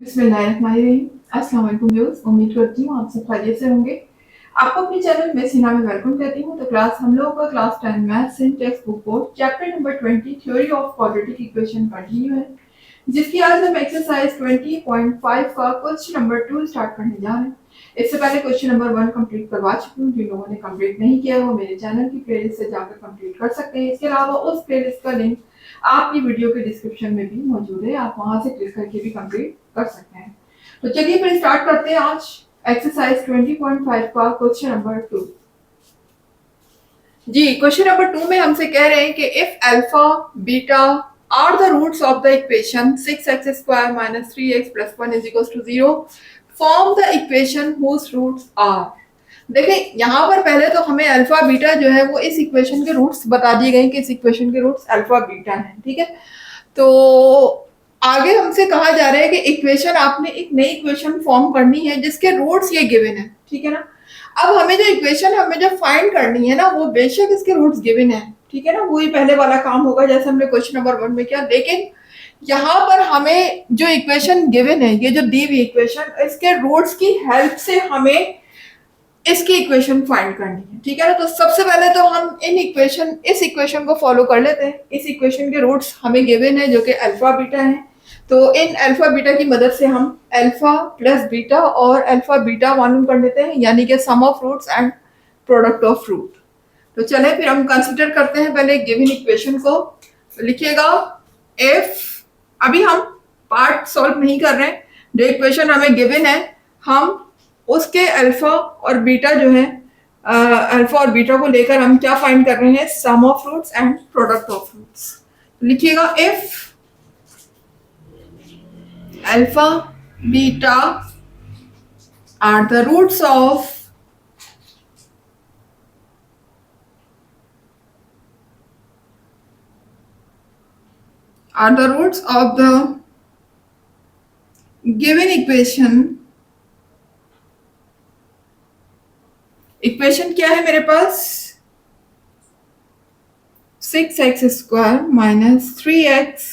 बिस्मिल्लाहिर्रहमानिर्रहीम। अस्सलाम वालेकुम व्यूअर्स, उम्मीद करती हूँ आप सब खैरियत से होंगे। आपको अपने चैनल में सीना में वेलकम कहती हूँ। तो क्लास हम लोगों का class 10 maths in text book board chapter number 20 theory of quadratic equation continue है, जिसकी आज हम एक्सरसाइज 20.5 का क्वेश्चन नंबर 2 स्टार्ट करने जा रहे हैं। इससे पहले क्वेश्चन नंबर 1 कंप्लीट करवा चुकी हूँ। जिन लोगों ने कंप्लीट नहीं किया वो मेरे चैनल की प्लेलिस्ट से जाकर कंप्लीट कर सकते हैं। इसके अलावा उस प्लेलिस्ट का लिंक आपकी वीडियो के डिस्क्रिप्शन में भी मौजूद है, आप वहां से क्लिक करके भी कंप्लीट कर सकते हैं। तो चलिए फिर स्टार्ट करते हैं आज एक्सरसाइज 20.5 का क्वेश्चन नंबर 2। जी, क्वेश्चन नंबर 2 में हमसे कह रहे हैं कि if alpha beta are the roots of the equation 6x square minus 3x plus 1 is equal to 0 form the equation whose roots are. देखिए यहाँ पर पहले तो हमें अल्फा बीटा जो है वो इस इक्वेशन के रूट्स बता दिए गए कि इस इक्वेशन के रूट्स अल्फा बीटा हैं। ठीक है, तो आगे हमसे कहा जा रहा है कि इक्वेशन आपने एक नई इक्वेशन फॉर्म करनी है जिसके रूट्स ये गिवन है। ठीक है ना, अब हमें जो इक्वेशन हमें जो फाइंड करनी है ना वो बेशक इसके रूट्स गिवन है। ठीक है ना, वही पहले वाला काम होगा जैसे हमने क्वेश्चन नंबर 1 में किया, लेकिन यहाँ पर हमें जो इक्वेशन गिवन है, ये जो दी हुई इक्वेशन, इसके रूट्स की हेल्प से हमें इसकी इक्वेशन फाइंड करनी है। ठीक है ना, तो सबसे पहले तो हम इस इक्वेशन को फॉलो कर लेते हैं। इस इक्वेशन के रूट्स हमें गिवन है जो कि अल्फा बीटा है। तो इन अल्फा बीटा की मदद से हम अल्फा प्लस बीटा और अल्फा बीटा मालूम कर लेते हैं, यानी कि sum of roots and product of root. तो चले फिर हम कंसीडर करते हैं पहले गिवन इक्वेशन को। लिखिएगा इफ, अभी हम पार्ट सॉल्व नहीं कर रहे हैं, जो इक्वेशन हमें गिवन है हम उसके अल्फा और बीटा जो है, अल्फा और बीटा को लेकर हम क्या फाइंड कर रहे हैं, sum of roots and product of roots. लिखिएगा if alpha beta are the roots of the given equation क्या है मेरे पास, 6x square minus 3x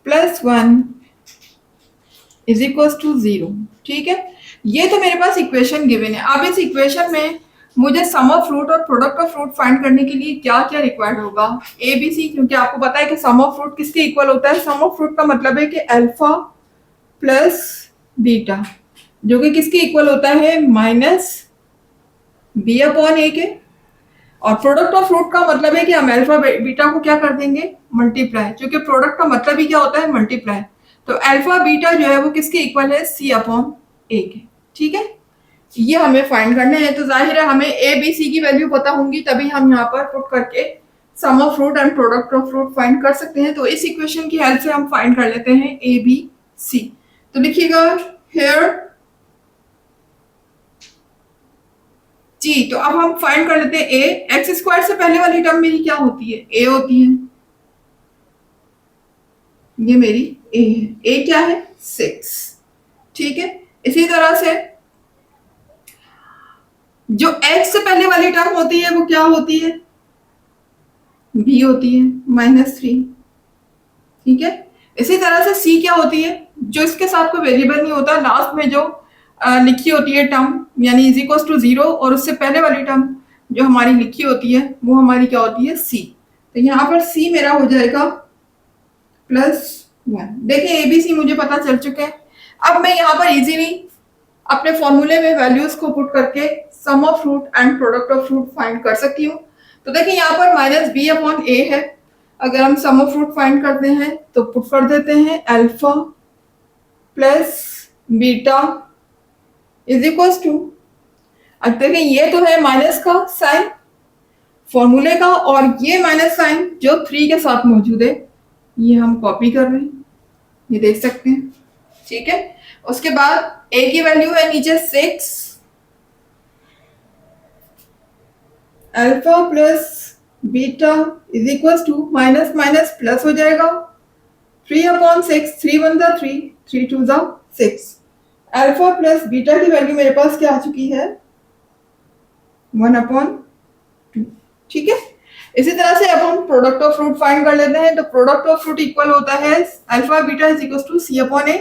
plus 1 is equal to 0। ठीक है, ये तो मेरे पास इक्वेशन गिवन है। अब इस इक्वेशन में मुझे सम ऑफ रूट और प्रोडक्ट ऑफ रूट फाइंड करने के लिए क्या क्या रिक्वायर्ड होगा, ए बी सी, क्योंकि आपको पता है कि सम ऑफ रूट किसके इक्वल होता है। सम ऑफ रूट का मतलब है कि अल्फा प्लस बीटा, जो कि किसके इक्वल होता है, माइनस बी अपॉन ए के। और प्रोडक्ट ऑफ रूट का मतलब है कि हम अल्फा बीटा को क्या कर देंगे, मल्टीप्लाई, क्योंकि प्रोडक्ट का मतलब ही क्या होता है, मल्टीप्लाई। तो अल्फा बीटा जो है वो किसके इक्वल है, सी अपॉन ए के। ठीक है, ये हमें फाइंड करना है। तो जाहिर है हमें ए बी सी की वैल्यू पता होंगी, तभी हम यहाँ पर पुट करके sum of root and product of root find कर सकते हैं। तो इस इक्वेशन की हेल्प से हम फाइंड कर लेते हैं ए बी सी। तो लिखिएगा हियर जी। तो अब हम फाइंड कर लेते हैं ए। एक्स स्क्वायर से पहले वाली टर्म मेरी क्या होती है, ए होती है, ये मेरी ए है। ए क्या है, 6। ठीक है, इसी तरह से जो x से पहले वाली टर्म होती है वो क्या होती है, b होती है, -3। ठीक है, इसी तरह से c क्या होती है, जो इसके साथ कोई वेरिएबल नहीं होता, लास्ट में जो लिखी होती है टर्म, यानी इज इक्वल टू 0, और उससे पहले वाली टर्म जो हमारी लिखी होती है वो हमारी क्या होती है, c। तो यहाँ पर c मेरा हो जाएगा +1। देखिए एबीसी मुझे पता चल चुका है। अब मैं यहाँ पर इजीली अपने फॉर्मूले में वैल्यूज को पुट करके sum of root and product of root find कर सकती हूँ। तो देखिए यहाँ पर माइनस बी अपॉन ए है। अगर हम सम ऑफ रूट फाइंड करते हैं तो पुट कर देते हैं alpha plus beta is equal to, अब देखिए ये तो है माइनस का साइन फॉर्मूले का, और ये माइनस साइन जो 3 के साथ मौजूद है ये हम कॉपी कर रहे हैं, ये देख सकते हैं। ठीक है, उसके बाद ए की वैल्यू है नीचे 6, alpha plus beta is equal to minus minus plus हो जाएगा 3 अपॉन 6, 3 1 जा 3, 3 2 जा 6। अल्फा प्लस बीटा की वैल्यू मेरे पास क्या आ चुकी है, 1 अपॉन 2। ठीक है, इसी तरह से अब हम प्रोडक्ट ऑफ रूट फाइंड कर लेते हैं। तो प्रोडक्ट ऑफ रूट इक्वल होता है alpha beta is equal to C upon A.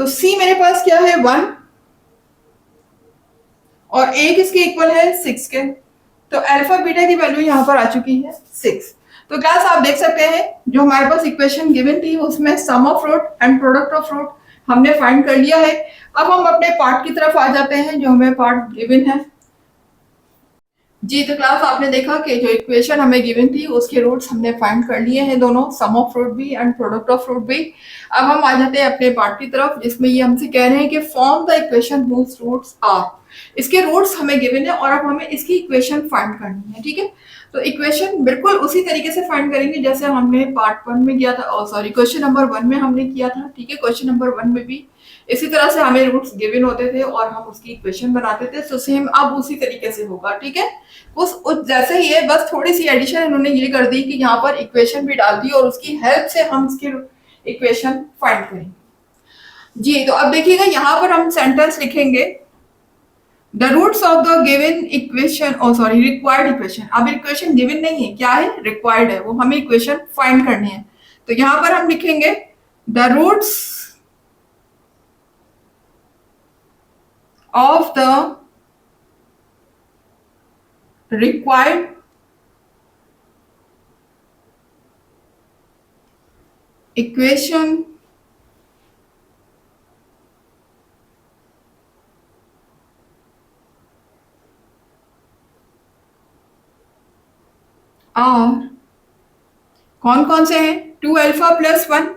तो सी मेरे पास क्या है 1 और ए किसके इक्वल है 6 के। तो अल्फा बीटा की वैल्यू यहाँ पर आ चुकी है 6। तो क्लास आप देख सकते हैं जो हमारे पास इक्वेशन गिवन थी उसमें sum of root and product of root हमने फाइंड कर लिया है। अब हम अपने पार्ट की तरफ आ जाते हैं जो हमें पार्ट गिवन है। जी तो क्लास आपने देखा कि जो इक्वेशन हमें गिवन थी उसके रूट्स हमने फाइंड कर लिए हैं दोनों, सम ऑफ रूट भी एंड प्रोडक्ट ऑफ रूट भी। अब हम आ जाते हैं अपने पार्ट की तरफ जिसमें ये हमसे कह रहे हैं कि form the equation whose roots are. इसके रूट्स हमें गिवन है और अब हमें इसकी इक्वेशन फाइंड करनी है। ठीक है, तो इक्वेशन बिल्कुल उसी तरीके से फाइंड करेंगे जैसे हमने पार्ट 1 में किया था, सॉरी क्वेश्चन नंबर 1 में हमने किया था। ठीक है, क्वेश्चन नंबर 1 में भी इसी तरह से हमें रूट्स गिवन होते थे और हम उसकी इक्वेशन बनाते थे। सो सेम अब उसी तरीके से होगा। ठीक है, उस जैसे ही है, बस थोड़ी सी एडिशन इन्होंने ये कर दी कि यहाँ पर इक्वेशन भी डाल दी और उसकी हेल्प से हम इसकी इक्वेशन फाइंड करेंगे। जी तो अब देखिएगा यहाँ पर हम सेंटेंस लिखेंगे the roots of the given equation, sorry required equation. अब इक्वेशन गिवन नहीं है, क्या है, रिक्वायर्ड है, वो हमें इक्वेशन फाइंड करनी है। तो यहाँ पर हम लिखेंगे the roots of the required equation are कौन कौन से हैं, 2 alpha plus 1,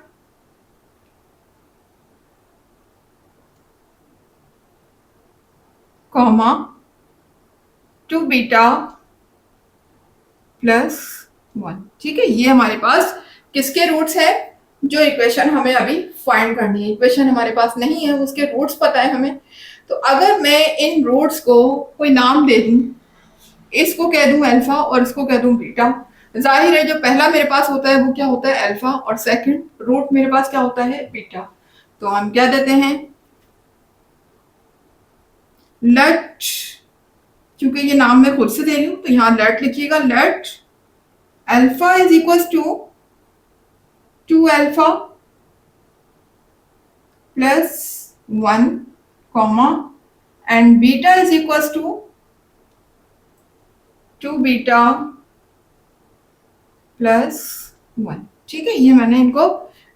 comma 2 beta plus 1। ठीक है, ये हमारे पास किसके रूट्स है, जो इक्वेशन हमें अभी फाइंड करनी है। इक्वेशन हमारे पास नहीं है, उसके रूट्स पता है हमें। तो अगर मैं इन रूट्स को कोई नाम दे दूं, इसको कह दूं अल्फा और इसको कह दूं बीटा, जाहिर है जो पहला मेरे पास होता है वो क्या होता है अल्फा और सेकंड रूट मेरे पास क्या होता है बीटा। तो हम क्या देते हैं, लेट, क्योंकि ये नाम मैं खुद से दे रही हूं तो यहां लेट लिखिएगा, let alpha is equal to 2 alpha plus 1 comma and beta is equal to 2 beta plus 1। ठीक है, ये मैंने इनको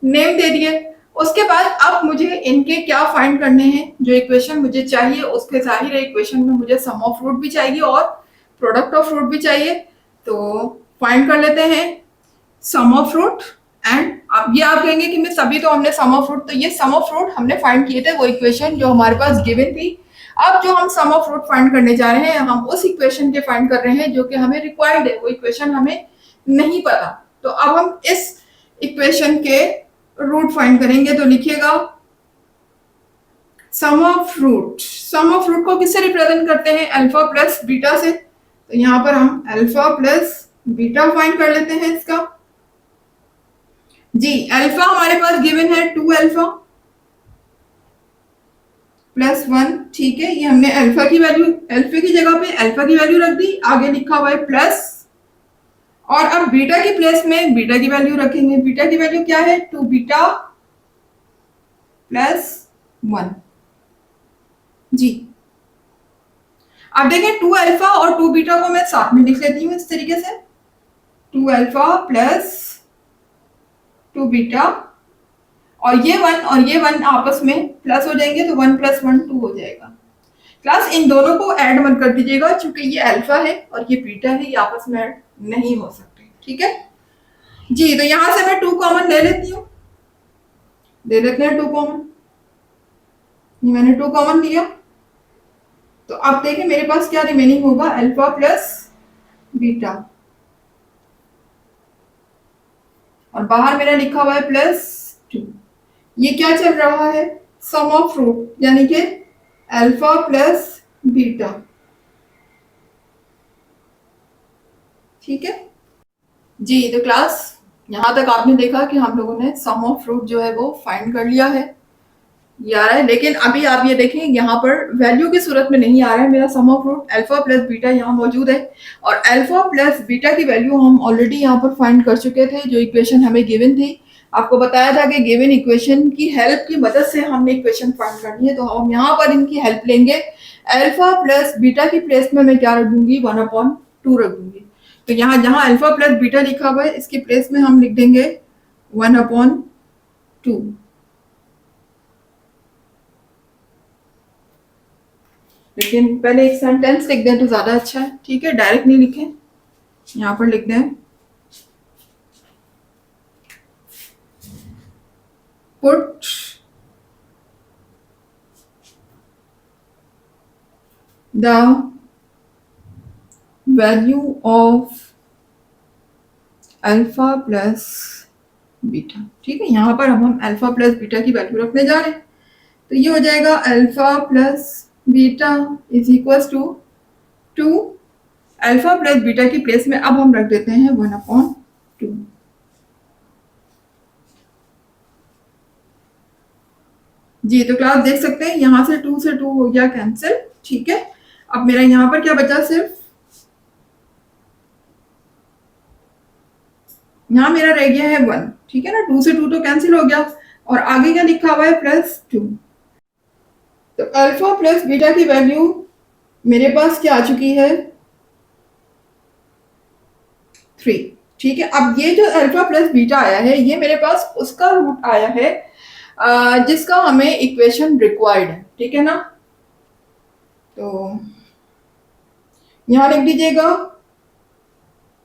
नेम दे दिए। उसके बाद अब मुझे इनके क्या फाइंड करने हैं, जो इक्वेशन मुझे चाहिए उसके जाहिर है इक्वेशन में मुझे सम ऑफ रूट भी चाहिए और प्रोडक्ट ऑफ रूट भी चाहिए। तो फाइंड कर लेते हैं सम ऑफ रूट एंड अब ये आप कहेंगे कि मैं सभी तो हमने सम ऑफ रूट, तो ये सम ऑफ रूट हमने फाइंड किए थे वो इक्वेशन जो हमारे पास गिवन थी। अब जो हम सम ऑफ रूट फाइंड करने जा रहे हैं हम उस इक्वेशन के फाइंड कर रहे हैं जो कि हमें रिक्वायर्ड है, वो इक्वेशन हमें नहीं पता। तो अब हम इस इक्वेशन के रूट फाइंड करेंगे। तो लिखिएगा sum of root, sum of root को किससे रिप्रेजेंट करते हैं, अल्फा प्लस बीटा से। तो यहां पर हम अल्फा प्लस बीटा फाइंड कर लेते हैं इसका। जी अल्फा हमारे पास गिवन है 2 अल्फा प्लस 1। ठीक है, ये हमने अल्फा की वैल्यू, अल्फा की जगह पे अल्फा की वैल्यू रख दी, आगे लिखा हुआ है प्लस, और अब बीटा की प्लेस में बीटा की वैल्यू रखेंगे। बीटा की वैल्यू क्या है, 2 बीटा प्लस 1। जी अब देखें 2 अल्फा और 2 बीटा को मैं साथ में लिख लेती हूँ इस तरीके से, 2 अल्फा प्लस 2 बीटा, और ये 1 आपस में प्लस हो जाएंगे तो 1 प्लस 1 2 हो जाएगा। क्लास इन दोनों को ऐड मत कर दीजिएगा क्योंकि ये अल्फा है और ये बीटा है, ये आपस में ऐड नहीं हो सकते। ठीक है जी, तो यहां से मैं 2 कॉमन ले लेती हूँ, दे देते हैं 2 कॉमन। ये मैंने 2 कॉमन लिया, तो अब देखिए मेरे पास क्या रिमेनिंग होगा, अल्फा प्लस बीटा, और बाहर मेरा लिखा हुआ है प्लस 2। ये क्या चल रहा है, सम ऑफ रूट, यानी कि अल्फा प्लस बीटा। ठीक है जी, तो क्लास यहां तक आपने देखा कि हम लोगों ने सम ऑफ रूट जो है वो फाइंड कर लिया है, ये आ रहा है। लेकिन अभी आप ये देखें यहाँ पर वैल्यू की सूरत में नहीं आ रहा है मेरा sum of root, alpha plus beta यहाँ मौजूद है, और अल्फा प्लस बीटा की वैल्यू हम ऑलरेडी यहाँ पर फाइंड कर चुके थे जो इक्वेशन हमें गिवन थी। आपको बताया था कि गिवन इक्वेशन की हेल्प की मदद से हमने इक्वेशन फाइंड करनी है, तो हम यहाँ पर इनकी हेल्प लेंगे। अल्फा प्लस बीटा की प्लेस में मैं क्या रख दूंगी, 1/2 रख दूंगी। तो यहाँ जहां अल्फा प्लस बीटा लिखा हुआ है इसकी प्लेस में हम लिख देंगे 1/2। लेकिन पहले एक सेंटेंस लिख दें तो ज्यादा अच्छा है, ठीक है, डायरेक्ट नहीं लिखें, यहाँ पर लिख दें put the value of alpha plus beta. ठीक है, यहाँ पर हम अल्फा प्लस बीटा की वैल्यू रखने जा रहे हैं, तो ये हो जाएगा alpha plus beta is equal to alpha plus beta की प्लेस में अब हम रख देते हैं 1/2। जी, तो क्लास देख सकते हैं यहाँ से 2 से 2 हो गया कैंसिल। ठीक है, अब मेरा यहाँ पर क्या बचा, सिर्फ यहाँ मेरा रह गया है 1। ठीक है ना, 2 से 2 तो कैंसिल हो गया और आगे क्या लिखा हुआ है +2। तो अल्फा प्लस बीटा की वैल्यू मेरे पास क्या आ चुकी है, 3। ठीक है, अब ये जो अल्फा प्लस बीटा आया है ये मेरे पास उसका रूट आया है जिसका हमें इक्वेशन रिक्वायर्ड है। ठीक है ना, तो यहां लिख दीजिएगा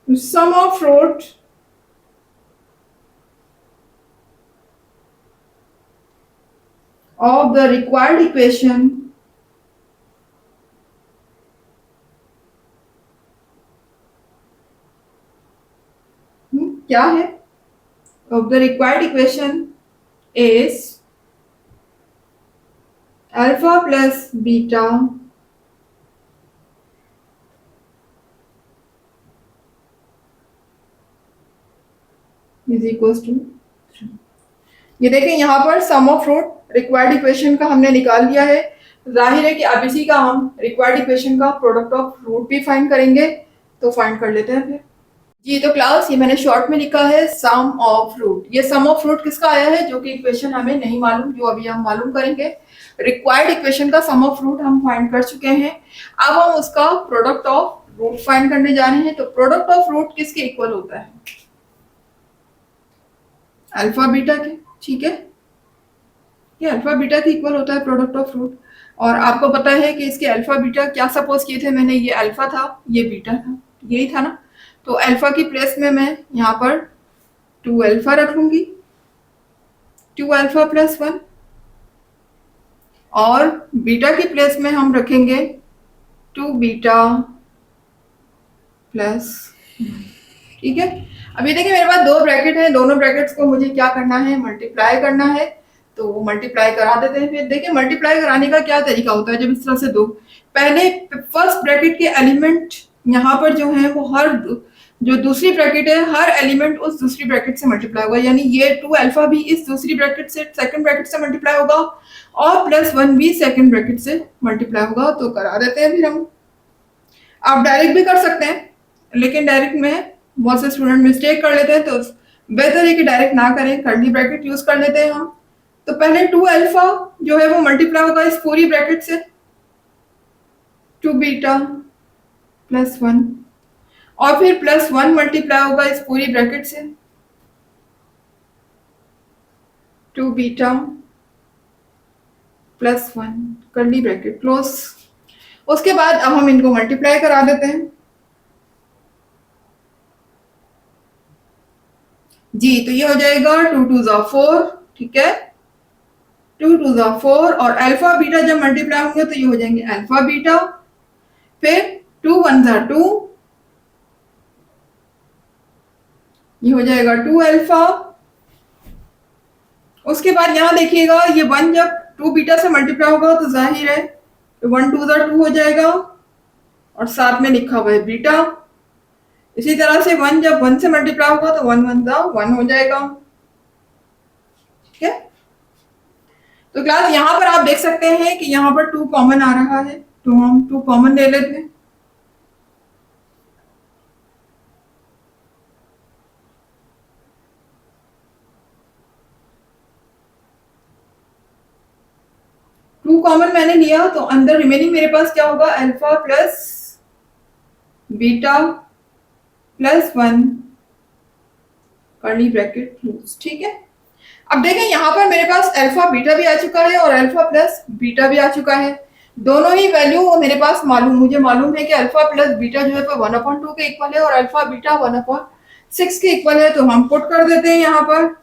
sum of root of the required equation क्या है, of the required equation is alpha plus beta is equals to 3। ये देखें यहाँ पर sum of root required equation का हमने निकाल लिया है। जाहिर है कि अब इसी का हम रिक्वायर्ड इक्वेशन का प्रोडक्ट ऑफ रूट भी फाइंड करेंगे, तो फाइंड कर लेते हैं फिर। जी, तो क्लास ये मैंने शॉर्ट में लिखा है सम ऑफ रूट। ये सम ऑफ रूट किसका आया है, जो कि इक्वेशन हमें नहीं मालूम, जो अभी हम मालूम करेंगे। रिक्वायर्ड इक्वेशन का सम ऑफ रूट हम फाइंड कर चुके हैं, अब हम उसका प्रोडक्ट ऑफ रूट फाइंड करने जा रहे हैं। तो प्रोडक्ट ऑफ रूट किसके इक्वल होता है, अल्फा बीटा के। ठीक है, ये अल्फा बीटा के इक्वल होता है प्रोडक्ट ऑफ रूट। और आपको पता है कि इसके अल्फा बीटा क्या सपोज किए थे मैंने, ये अल्फा था ये बीटा था, यही था ना। तो अल्फा की प्लेस में मैं यहाँ पर 2 अल्फा रख लूंगी, 2 अल्फा प्लस 1, और बीटा की प्लेस में हम रखेंगे 2 बीटा प्लस। ठीक है, अभी देखिए मेरे पास 2 ब्रैकेट है, दोनों ब्रैकेट्स को मुझे क्या करना है, मल्टीप्लाई करना है। तो मल्टीप्लाई करा देते हैं। फिर देखिए मल्टीप्लाई कराने का क्या तरीका होता है, जब इस तरह से दो, पहले फर्स्ट ब्रैकेट के एलिमेंट यहाँ पर जो है वो हर जो दूसरी ब्रैकेट है हर एलिमेंट उस दूसरी ब्रैकेट से मल्टीप्लाई होगा, यानी ये 2 अल्फा भी इस दूसरी ब्रैकेट से सेकंड ब्रैकेट से मल्टीप्लाई होगा और +1 भी सेकंड ब्रैकेट से मल्टीप्लाई होगा। तो करा देते हैं फिर हम। आप डायरेक्ट भी कर सकते हैं, लेकिन डायरेक्ट में बहुत से स्टूडेंट मिस्टेक कर लेते हैं, तो बेहतर है कि डायरेक्ट ना करें, कर्ली ब्रैकेट यूज कर लेते हैं हम। तो पहले 2 अल्फा जो है वो मल्टीप्लाई होगा इस पूरी ब्रैकेट से 2 बीटा प्लस 1, और फिर +1 मल्टीप्लाई होगा इस पूरी ब्रैकेट से 2 beta plus 1, curly bracket close. उसके बाद अब हम इनको मल्टीप्लाई करा देते हैं। जी, तो ये हो जाएगा 2 2 ज़ा 4। ठीक है, 2 2 ज़ा 4 और अल्फा बीटा जब मल्टीप्लाई होंगे तो ये हो जाएंगे अल्फा बीटा, फिर 2 1 ज़ा 2, ये हो जाएगा 2 अल्फा। उसके बाद यहां देखिएगा ये 1 जब 2 बीटा से मल्टीप्लाई होगा तो जाहिर है 1 2 ज़ा 2 हो जाएगा और साथ में लिखा हुआ है बीटा। इसी तरह से 1 जब 1 से मल्टीप्लाई होगा तो 1 1 ज़ा 1 हो जाएगा। ठीक है, तो क्लास यहाँ पर आप देख सकते हैं कि यहाँ पर 2 कॉमन आ रहा है, तो हम 2 कॉमन ले लेते हैं। कॉमन मैंने लिया तो अंदर रिमेनिंग मेरे पास क्या होगा, alpha plus beta plus 1 curly bracket close. ठीक है, अब देखें यहाँ पर मेरे पास अल्फा बीटा भी आ चुका है और अल्फा प्लस बीटा भी आ चुका है। दोनों ही वैल्यू मेरे पास मुझे मालूम है कि अल्फा प्लस बीटा जो है 1/2 के इक्वल है और अल्फा बीटा 1/6 के इक्वल है। तो हम पुट कर देते हैं यहाँ पर,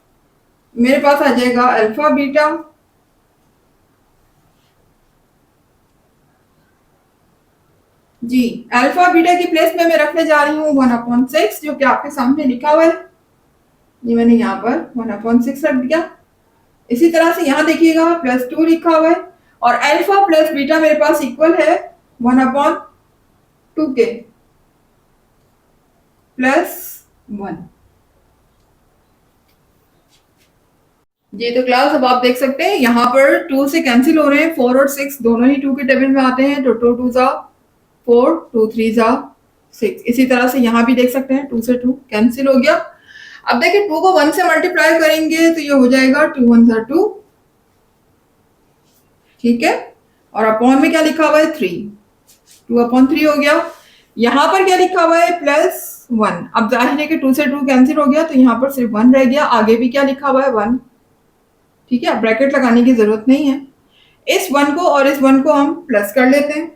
मेरे पास आ जाएगा अल्फा बीटा जी, अल्फा बीटा की प्लेस में मैं रखने जा रही हूँ 1/6 जो कि आपके सामने लिखा हुआ है। ये मैंने यहाँ पर 1/6 रख दिया। इसी तरह से यहाँ देखिएगा +2 लिखा हुआ है और अल्फा प्लस बीटा मेरे पास इक्वल है 1/2 के +1 जी। तो क्लास अब आप देख सकते हैं यहाँ पर 2 से कैंसिल हो रहे हैं, 4 और 6 दोनों ही 2 के टेबल में आते हैं। तो 2 2 4, 2 3 6। इसी तरह से यहाँ भी देख सकते हैं 2 से 2 कैंसिल हो गया। अब देखिए 2 को 1 से मल्टीप्लाई करेंगे तो ये हो जाएगा 2 1 2। ठीक है, और अपॉन में क्या लिखा हुआ है 3, 2/3 हो गया। यहाँ पर क्या लिखा हुआ है +1। अब जाहिर है कि 2 से 2 कैंसिल हो गया तो यहाँ पर सिर्फ 1 रह गया, आगे भी क्या लिखा हुआ है 1। ठीक है, ब्रैकेट लगाने की जरूरत नहीं है। इस 1 को और इस 1 को हम प्लस कर लेते हैं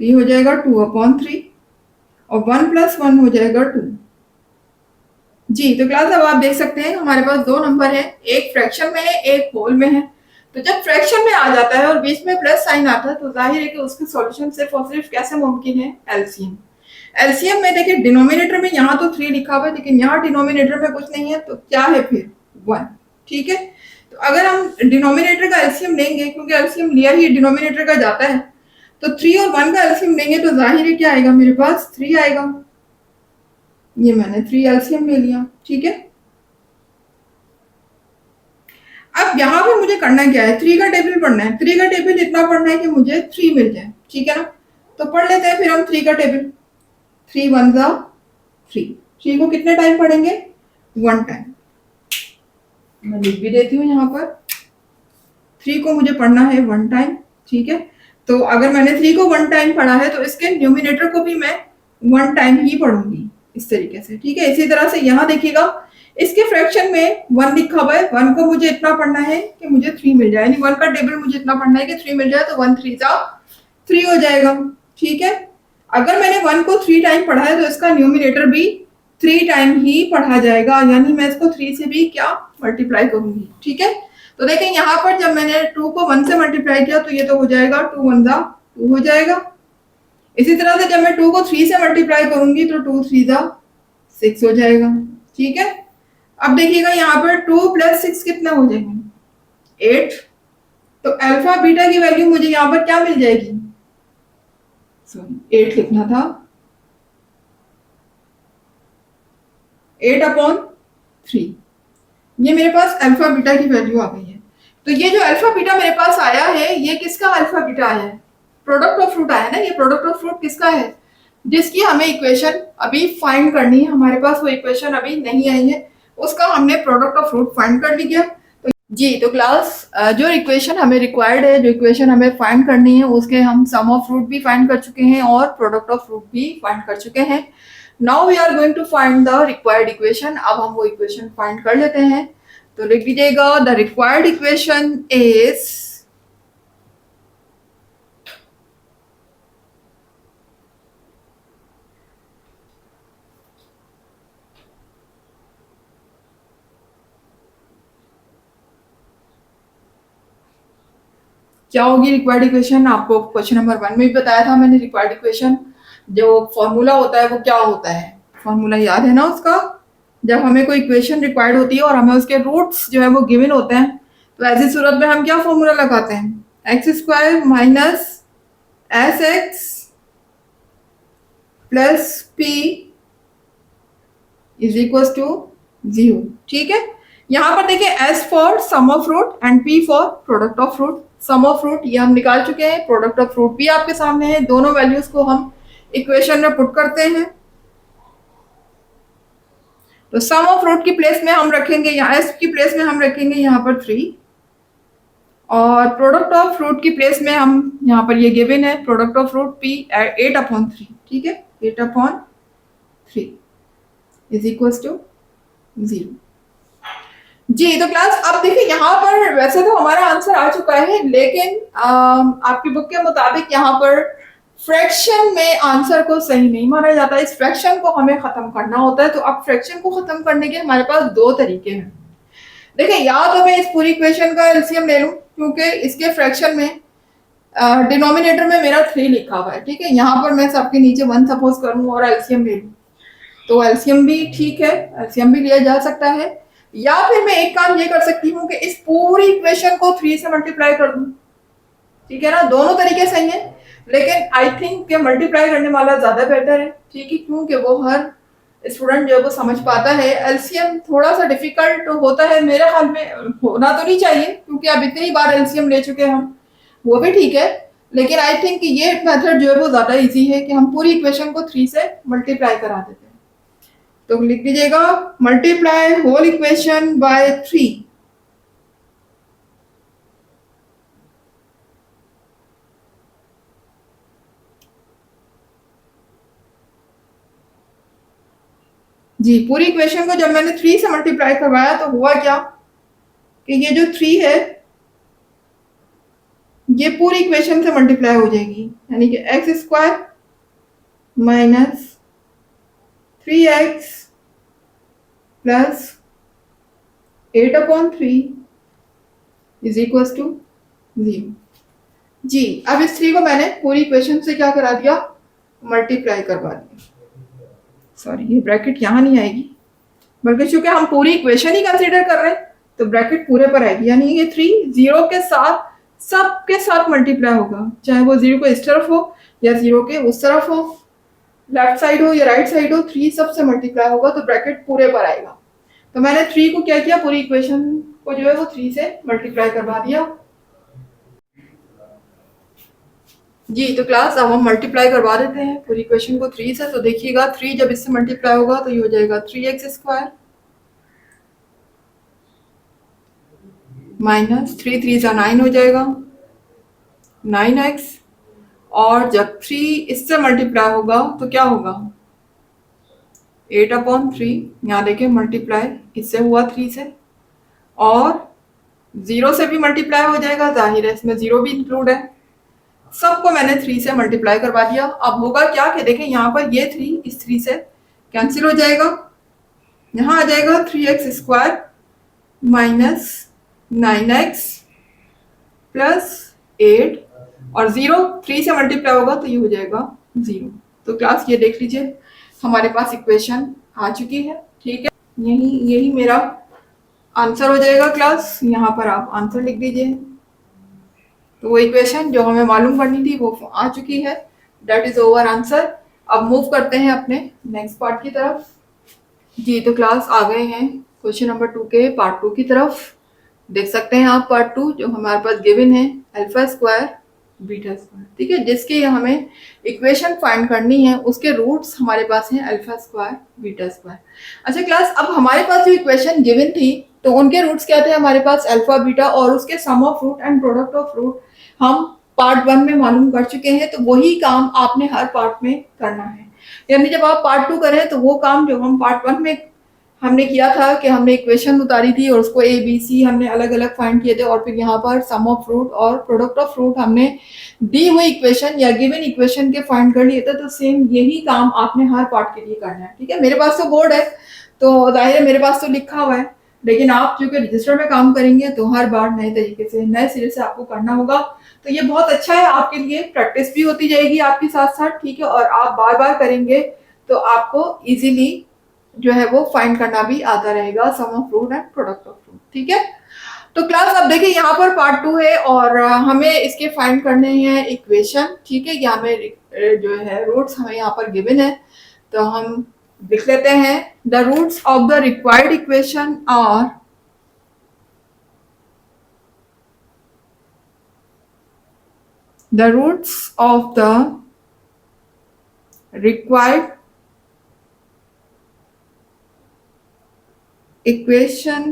तो ये हो जाएगा 2/3 और 1 + 1 हो जाएगा 2 जी। तो क्लास अब आप देख सकते हैं हमारे पास दो नंबर है, एक फ्रैक्शन में है एक होल में है। तो जब फ्रैक्शन में आ जाता है और बीच में प्लस साइन आता है तो जाहिर है कि उसकी सॉल्यूशन सिर्फ और सिर्फ कैसे मुमकिन है, एलसीएम। एलसीएम में देखिए डिनोमिनेटर में यहाँ तो 3 लिखा हुआ है लेकिन यहाँ डिनोमिनेटर में कुछ नहीं है तो क्या है फिर 1। ठीक है, तो अगर हम डिनोमिनेटर का एलसीएम लेंगे, क्योंकि एलसीएम लिया ही डिनोमिनेटर का जाता है, तो 3 और 1 का एलसीएम लेंगे तो जाहिर है क्या आएगा, मेरे पास 3 आएगा। ये मैंने 3 एलसीएम ले लिया। ठीक है, अब यहाँ पे मुझे करना क्या है, 3 का टेबल पढ़ना है। 3 का टेबल इतना पढ़ना है कि मुझे 3 मिल जाए। ठीक है ना, तो पढ़ लेते हैं फिर हम 3 का टेबल। 3 1 3। 3 को कितने टाइम पढ़ेंगे, 1 टाइम। मैं लिख भी देती हूँ यहाँ पर, 3 को मुझे पढ़ना है 1 टाइम। ठीक है, तो अगर मैंने 3 को 1 टाइम पढ़ा है तो इसके न्यूमिनेटर को भी मैं 1 टाइम ही पढ़ूंगी इस तरीके से। ठीक है, इसी तरह से यहाँ देखिएगा इसके फ्रैक्शन में 1 लिखा हुआ है, 1 को मुझे इतना पढ़ना है कि मुझे 3 मिल जाए, यानी 1 का टेबल मुझे इतना पढ़ना है कि 3 मिल जाए, तो 1 3 3 हो जाएगा। ठीक है, अगर मैंने 1 को 3 टाइम पढ़ा है तो इसका न्यूमिनेटर भी 3 टाइम ही पढ़ा जाएगा, यानी मैं इसको 3 से भी क्या मल्टीप्लाई करूंगी। ठीक है, तो देखें यहाँ पर जब मैंने 2 को 1 से मल्टीप्लाई किया तो ये तो हो जाएगा 2 1 2 हो जाएगा। इसी तरह से जब मैं 2 को 3 से मल्टीप्लाई करूंगी तो 2 3 6 हो जाएगा। ठीक है, अब देखिएगा यहाँ पर 2 + 6 कितना हो जाएगा, 8। तो अल्फा बीटा की वैल्यू मुझे यहाँ पर क्या मिल जाएगी, सॉरी 8 लिखना था, 8/3। ये मेरे पास अल्फा बीटा की वैल्यू आ गई है। तो ये जो अल्फा बीटा मेरे पास आया है, ये किसका अल्फा बीटा आया है, प्रोडक्ट ऑफ फ्रूट आया ना। ये प्रोडक्ट ऑफ फ्रूट किसका है, जिसकी हमें इक्वेशन अभी फाइंड करनी है। हमारे पास वो इक्वेशन अभी नहीं आई है, उसका हमने प्रोडक्ट ऑफ फ्रूट फाइंड कर लिया। तो जी, तो क्लास जो इक्वेशन हमें रिक्वायर्ड है, जो इक्वेशन हमें फाइंड करनी है, उसके हम सम ऑफ फ्रूट भी फाइंड कर चुके हैं और प्रोडक्ट ऑफ फ्रूट भी फाइंड कर चुके हैं। Now we are going to find the required equation. अब हम वो इक्वेशन फाइंड कर लेते हैं। तो लिख दीजिएगा, द रिक्वायर्ड इक्वेशन इज क्या होगी रिक्वायर्ड इक्वेशन। आपको क्वेश्चन नंबर 1 में भी बताया था मैंने, रिक्वायर्ड इक्वेशन जो फॉर्मूला होता है वो क्या होता है, फॉर्मूला याद है ना उसका। जब हमें कोई इक्वेशन रिक्वायर्ड होती है और हमें उसके रूट्स जो है वो गिवन होते हैं, तो ऐसी सूरत में हम क्या फॉर्मूला लगाते हैं, x² - sx + p = 0। ठीक है, यहाँ पर देखिए s for sum of fruit and p for product of root. Sum of root ये हम निकाल चुके हैं, प्रोडक्ट ऑफ फ्रूट भी आपके सामने है। दोनों वैल्यूज को हम इक्वेशन में पुट करते हैं। तो सम ऑफ फ्रूट की प्लेस में हम रखेंगे, यहाँ s की प्लेस में हम रखेंगे यहाँ पर 3 और प्रोडक्ट ऑफ फ्रूट की प्लेस में हम यहाँ पर ये गिवन है प्रोडक्ट ऑफ फ्रूट पी 8/3, ठीक है, 8/3 इज इक्वल टू 0। जी तो क्लास अब देखिए यहाँ पर वैसे तो हमारा आंसर आ चुका है, लेकिन आपकी बुक के मुताबिक यहाँ पर फ्रैक्शन में आंसर को सही नहीं माना जाता, इस फ्रैक्शन को हमें खत्म करना होता है। तो अब फ्रैक्शन को खत्म करने के हमारे पास दो तरीके हैं। देखिए या तो मैं इस पूरी इक्वेशन का एलसीएम ले लूं, क्योंकि इसके फ्रैक्शन में डिनोमिनेटर में मेरा 3 लिखा हुआ है, ठीक है, यहाँ पर मैं सबके नीचे 1 सपोज करूं और एलसीएम ले लूं, तो एलसीएम भी ठीक है, एलसीएम भी लिया जा सकता है। या फिर मैं एक काम ये कर सकती हूँ कि इस पूरी इक्वेशन को 3 से मल्टीप्लाई कर दूं, ठीक है ना, दोनों तरीके सही है, लेकिन आई थिंक कि मल्टीप्लाई करने वाला ज्यादा बेटर है, ठीक है, क्योंकि वो हर स्टूडेंट जो है वो समझ पाता है। एलसीएम थोड़ा सा डिफिकल्ट होता है मेरे ख्याल में, होना तो नहीं चाहिए क्योंकि अब इतनी बार एलसीएम ले चुके हैं हम, वो भी ठीक है, लेकिन आई थिंक ये मेथड जो है वो ज्यादा इजी है कि हम पूरी इक्वेशन को 3 से मल्टीप्लाई करा देते हैं। तो लिख दीजिएगा मल्टीप्लाई होल इक्वेशन बाय 3। जी पूरी इक्वेशन को जब मैंने 3 से मल्टीप्लाई करवाया तो हुआ क्या कि ये जो 3 है ये पूरी इक्वेशन से मल्टीप्लाई हो जाएगी, यानी कि x² minus 3x plus 8/3 is equal to 0। जी अब इस 3 को मैंने पूरी इक्वेशन से क्या करा दिया, मल्टीप्लाई करवा दिया। सॉरी ये ब्रैकेट यहाँ नहीं आएगी, बल्कि चूंकि हम पूरी इक्वेशन ही कंसीडर कर रहे हैं तो ब्रैकेट पूरे पर आएगी, यानी ये 3 0 के साथ सबके साथ मल्टीप्लाई होगा, चाहे वो 0 को इस तरफ हो या 0 के उस तरफ हो, लेफ्ट साइड हो या राइट साइड हो, 3 सबसे मल्टीप्लाई होगा तो ब्रैकेट पूरे पर आएगा। तो मैंने 3 को क्या किया, पूरी इक्वेशन को जो है वो 3 से मल्टीप्लाई करवा दिया। जी तो क्लास अब हम मल्टीप्लाई करवा देते हैं पूरी इक्वेशन को 3 से। तो देखिएगा 3 जब इससे मल्टीप्लाई होगा तो ये हो जाएगा 3x² माइनस 3 3 जा 9 हो जाएगा 9x, और जब 3 इससे मल्टीप्लाई होगा तो क्या होगा 8/3, यहाँ देखिए मल्टीप्लाई इससे हुआ 3 से, और 0 से भी मल्टीप्लाई हो जाएगा, जाहिर है इसमें 0 भी इंक्लूड है, सबको मैंने 3 से मल्टीप्लाई करवा दिया। अब होगा क्या कि देखें यहाँ पर ये 3 इस 3 से कैंसिल हो जाएगा, यहाँ आ जाएगा 3x² माइनस 9x प्लस 8, और 0 3 से मल्टीप्लाई होगा तो ये हो जाएगा 0। तो क्लास ये देख लीजिए हमारे पास इक्वेशन आ चुकी है, ठीक है, यही यही मेरा आंसर हो जाएगा क्लास, यहाँ पर आप आंसर लिख दीजिए। तो वो इक्वेशन जो हमें मालूम करनी थी वो आ चुकी है, दैट इज ओवर आंसर। अब मूव करते हैं अपने नेक्स्ट पार्ट की तरफ। जी तो क्लास आ गए हैं क्वेश्चन नंबर 2 के पार्ट 2 की तरफ। देख सकते हैं आप पार्ट 2 जो हमारे पास गिवन है α² β², ठीक है, जिसकी हमें इक्वेशन फाइंड करनी है, उसके रूट्स हमारे पास हैं α² β²। अच्छा क्लास अब हमारे पास जो इक्वेशन गिवन थी तो उनके रूट्स क्या थे, हमारे पास अल्फा बीटा और उसके sum of root and product of root हम पार्ट 1 में मालूम कर चुके हैं, तो वही काम आपने हर पार्ट में करना है। यानी जब आप पार्ट 2 करें तो वो काम जो हम पार्ट 1 में हमने किया था कि हमने इक्वेशन उतारी थी और उसको ए बी सी हमने अलग अलग फाइंड किए थे, और फिर यहाँ पर सम ऑफ फ्रूट और प्रोडक्ट ऑफ फ्रूट हमने दी हुई इक्वेशन या गिवन इक्वेशन के फाइंड कर लिए थे। तो सेम यही काम आपने हर पार्ट के लिए करना है, ठीक है। मेरे पास तो बोर्ड है तो जाहिर है मेरे पास तो लिखा हुआ है, लेकिन आप जो कि रजिस्टर में काम करेंगे तो हर बार नए तरीके से नए सिरे से आपको करना होगा। तो ये बहुत अच्छा है आपके लिए, प्रैक्टिस भी होती जाएगी आपके साथ साथ, ठीक है, और आप बार बार करेंगे तो आपको इजीली जो है वो फाइंड करना भी आता रहेगा, sum of fruit and product of fruit, ठीक है। तो क्लास अब देखिए यहाँ पर पार्ट 2 है और हमें इसके फाइंड करने हैं इक्वेशन, ठीक है, यहाँ में जो है रूट्स हमें यहाँ पर गिवन है, तो हम लिख लेते हैं the roots of the required equation are the roots of the required equation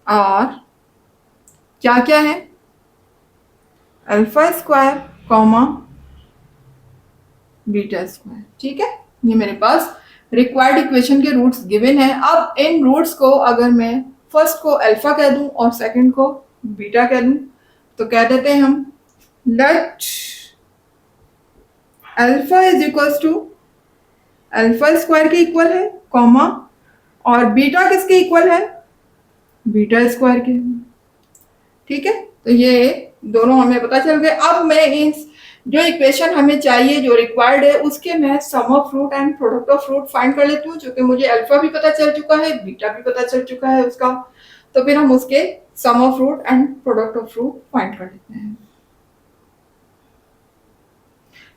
और क्या क्या है, alpha square comma beta square. ठीक है, ये मेरे पास रिक्वायर्ड इक्वेशन के रूट्स गिवन है। अब इन रूट्स को अगर मैं फर्स्ट को अल्फा कह दूं और सेकंड को बीटा कह दूं तो कह देते हैं हम let alpha is equals to alpha square के इक्वल है कॉमा और बीटा किसके इक्वल है, बीटा स्क्वायर के। ठीक है, तो ये दोनों हमें पता चल गए। अब मैं इस जो इक्वेशन हमें चाहिए जो रिक्वायर्ड है उसके मैं sum of root and product of root find कर लेती हूँ, जो कि मुझे अल्फा भी पता चल चुका है, बीटा भी पता चल चुका है उसका। तो फिर हम उसके sum of root and product of root find कर लेते हैं।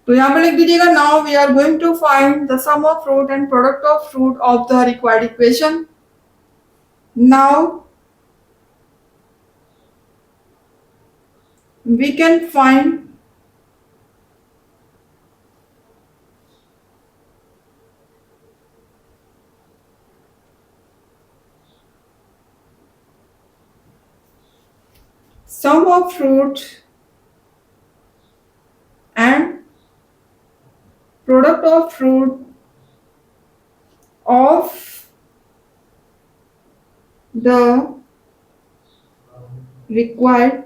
तो यहाँ पर लिख दीजिएगा, now we are going to find the sum of root and product of root of the required equation. Now we can find sum of root and product of root of the required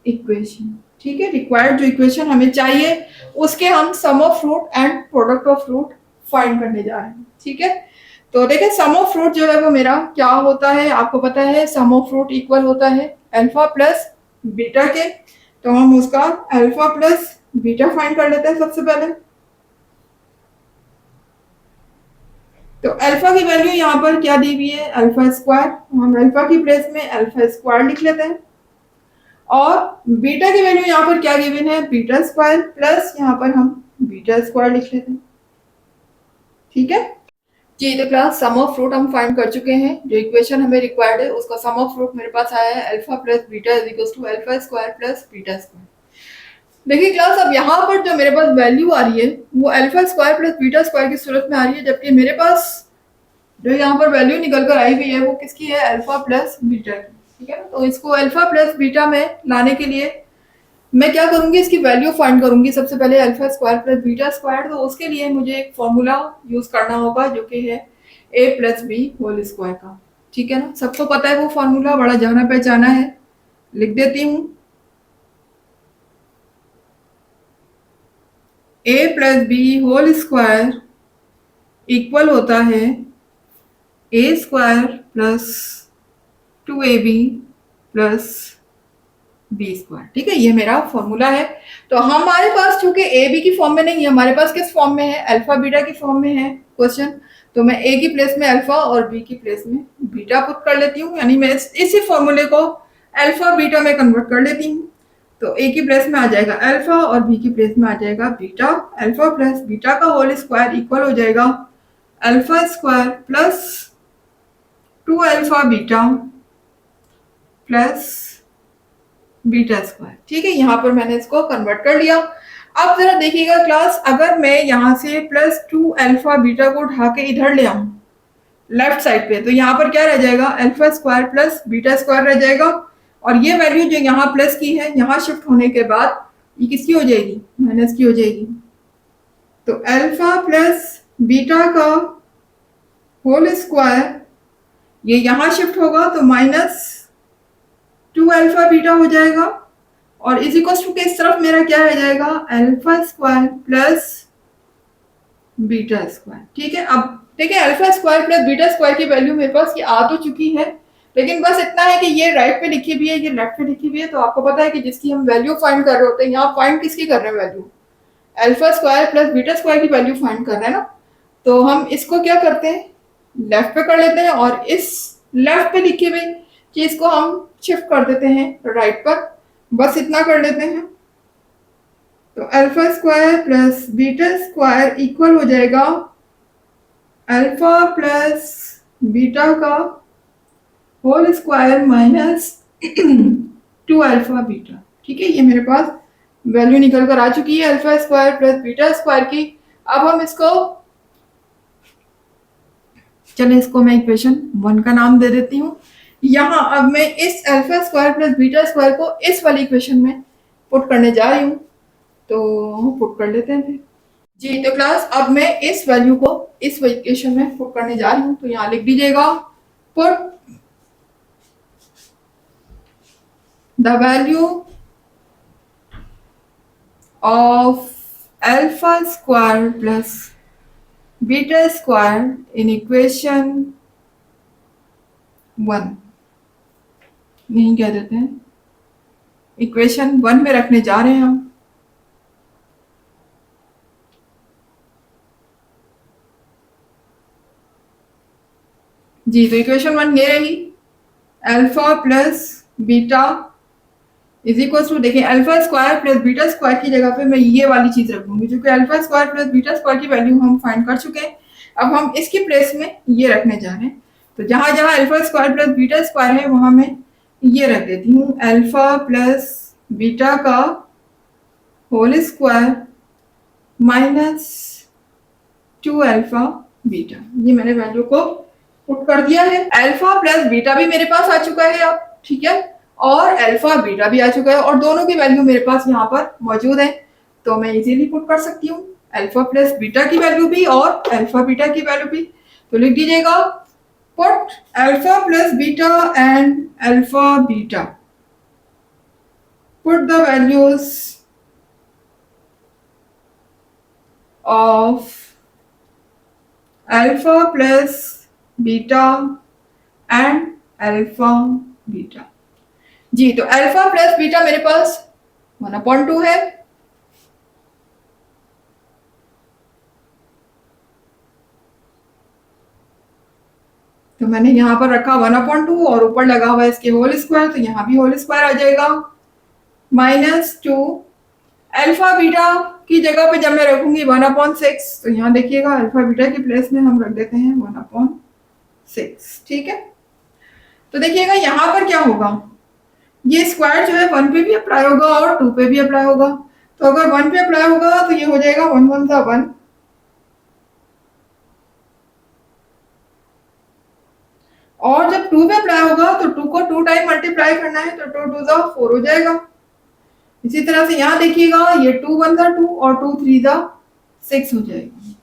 equation. ठीक है, required जो equation हमें चाहिए उसके हम sum of root and product of root find करने जा रहे हैं। ठीक है, तो देखिए सम ऑफ रूट जो है वो मेरा क्या होता है, आपको पता है सम ऑफ रूट इक्वल होता है अल्फा प्लस बीटा के। तो हम उसका अल्फा प्लस बीटा फाइंड कर लेते हैं सबसे पहले। तो अल्फा की वैल्यू यहाँ पर क्या दी हुई है, अल्फा स्क्वायर। हम अल्फा की प्लेस में अल्फा स्क्वायर लिख लेते हैं और बीटा की वैल्यू यहाँ पर क्या गिवन है, बीटा स्क्वायर प्लस यहाँ पर हम बीटा स्क्वायर लिख लेते हैं। ठीक है जी, तो क्लास सम ऑफ रूट हम फाइंड कर चुके हैं। जो इक्वेशन हमें रिक्वायर्ड है उसका सम ऑफ रूट मेरे पास आया है alpha plus beta is equal to alpha square plus beta square. देखिए क्लास, अब यहाँ पर जो मेरे पास वैल्यू आ रही है वो alpha square plus beta square की सूरत में आ रही है, जबकि मेरे पास जो यहाँ पर वैल्यू निकल कर आई हुई है वो किसकी है, अल्फा प्लस बीटा की। ठीक है, तो इसको अल्फा प्लस बीटा में लाने के लिए मैं क्या करूंगी, इसकी वैल्यू फाइंड करूंगी सबसे पहले alpha square plus beta square. तो उसके लिए मुझे एक फॉर्मूला यूज करना होगा जो कि है a plus b whole square का। ठीक है ना, सबको पता है वो फॉर्मूला, बड़ा जाना पहचाना है, लिख देती हूँ। a plus b whole square equal होता है a स्क्वायर प्लस 2ab प्लस बी स्क्वायर। ठीक है, ये मेरा फॉर्मूला है। तो हमारे पास चूंकि ए बी की फॉर्म में नहीं है, हमारे पास किस फॉर्म में है, अल्फा बीटा की फॉर्म में है क्वेश्चन। तो मैं ए की प्लेस में अल्फा और बी की प्लेस में बीटा पुट कर लेती हूँ, यानी मैं इसी फॉर्मूले को अल्फा बीटा में कन्वर्ट कर लेती हूँ। तो ए की प्लेस में आ जाएगा अल्फा और बी की प्लेस में आ जाएगा बीटा। अल्फा प्लस बीटा का होल स्क्वायर इक्वल हो जाएगा alpha square plus 2 alpha beta plus beta square. ठीक है, यहाँ पर मैंने इसको कन्वर्ट कर लिया। अब जरा देखिएगा क्लास, अगर मैं यहाँ से प्लस 2 अल्फा बीटा को उठा के इधर ले आऊं लेफ्ट साइड पे, तो यहाँ पर क्या रह जाएगा, alpha square plus beta square रह जाएगा। और ये वैल्यू जो यहाँ प्लस की है यहाँ शिफ्ट होने के बाद ये किसकी हो जाएगी, माइनस की हो जाएगी। तो अल्फा प्लस बीटा का होल स्क्वायर ये यहाँ शिफ्ट होगा तो माइनस 2 अल्फा बीटा हो जाएगा और इज इक्वल टू के इस तरफ मेरा क्या रह जाएगा, alpha square plus beta square. ठीक है, अब देखिए alpha square plus beta square की वैल्यू मेरे पास ये आ तो चुकी है, लेकिन बस इतना है कि ये राइट पे लिखी हुई है, ये लेफ्ट पे लिखी हुई है। तो आपको पता है कि जिसकी हम वैल्यू फाइंड कर रहे होते हैं, यहाँ फाइंड किसकी कर रहे हैं, value alpha square plus beta square की वैल्यू फाइंड कर रहे हैं ना। तो हम इसको क्या करते हैं, लेफ्ट पे कर लेते हैं और इस लेफ्ट पे लिखी हुई चीज को हम शिफ्ट कर देते हैं राइट पर, बस इतना कर लेते हैं। तो alpha square plus beta square equal हो जाएगा अल्फा प्लस बीटा का whole square minus 2 alpha beta. ठीक है, ये मेरे पास वैल्यू निकल कर आ चुकी है alpha square plus beta square की। अब हम इसको चलो इसको मैं इक्वेशन 1 का नाम दे देती हूँ। यहाँ अब मैं इस alpha square plus beta square को इस वाली इक्वेशन में पुट करने जा रही हूँ, तो पुट कर लेते हैं फिर। जी तो क्लास अब मैं इस वैल्यू को इस इक्वेशन में पुट करने जा रही हूँ, तो यहाँ लिख दीजिएगा put the value of alpha square plus beta square in equation 1, यही कह देते हैं, इक्वेशन 1 में रखने जा रहे हैं हम। जी तो इक्वेशन 1 ये रही, alpha plus beta is equal to, देखिए alpha square plus beta square की जगह पे मैं ये वाली चीज रख दूंगी, क्योंकि alpha square plus beta square की वैल्यू हम फाइंड कर चुके हैं। अब हम इसकी प्लेस में ये रखने जा रहे हैं, तो जहां जहां alpha square plus beta square है वहां मैं ये रख देती हूँ अल्फा प्लस बीटा का whole square minus 2 alpha beta, ये मैंने वैल्यू को पुट कर दिया है। अल्फा प्लस बीटा भी मेरे पास आ चुका है अब, ठीक है, और अल्फा बीटा भी आ चुका है, और दोनों की वैल्यू मेरे पास यहाँ पर मौजूद है, तो मैं इजीली पुट कर सकती हूँ अल्फा प्लस बीटा की वैल्यू भी और अल्फा बीटा की वैल्यू भी। तो लिख दीजिएगा put alpha plus beta and alpha beta, put the values of alpha plus beta and alpha beta. जी तो अल्फा प्लस बीटा मेरे पास 1/2 है, तो मैंने यहां पर रखा 1/2 और ऊपर लगा हुआ है इसके होल स्क्वायर, तो यहां भी होल स्क्वायर आ जाएगा माइनस 2 अल्फा बीटा की जगह पे जब मैं रखूंगी 1/6, तो यहाँ देखिएगा अल्फा बीटा की प्लेस में हम रख देते हैं 1/6, ठीक है। तो देखिएगा यहाँ पर क्या होगा, ये स्क्वायर जो है 1 पे भी अप्लाई होगा और 2 पे भी अप्लाई होगा, तो अगर 1 पे अप्लाई होगा तो ये हो जाएगा 1 1 सा 1, और जब 2 पे अप्लाई होगा तो 2 को 2 टाइम मल्टीप्लाई करना है, तो 2 2 सा 4 हो जाएगा। इसी तरह से यहाँ देखिएगा ये 2 1 सा 2 और 2 3 सा 6 हो जाएगा,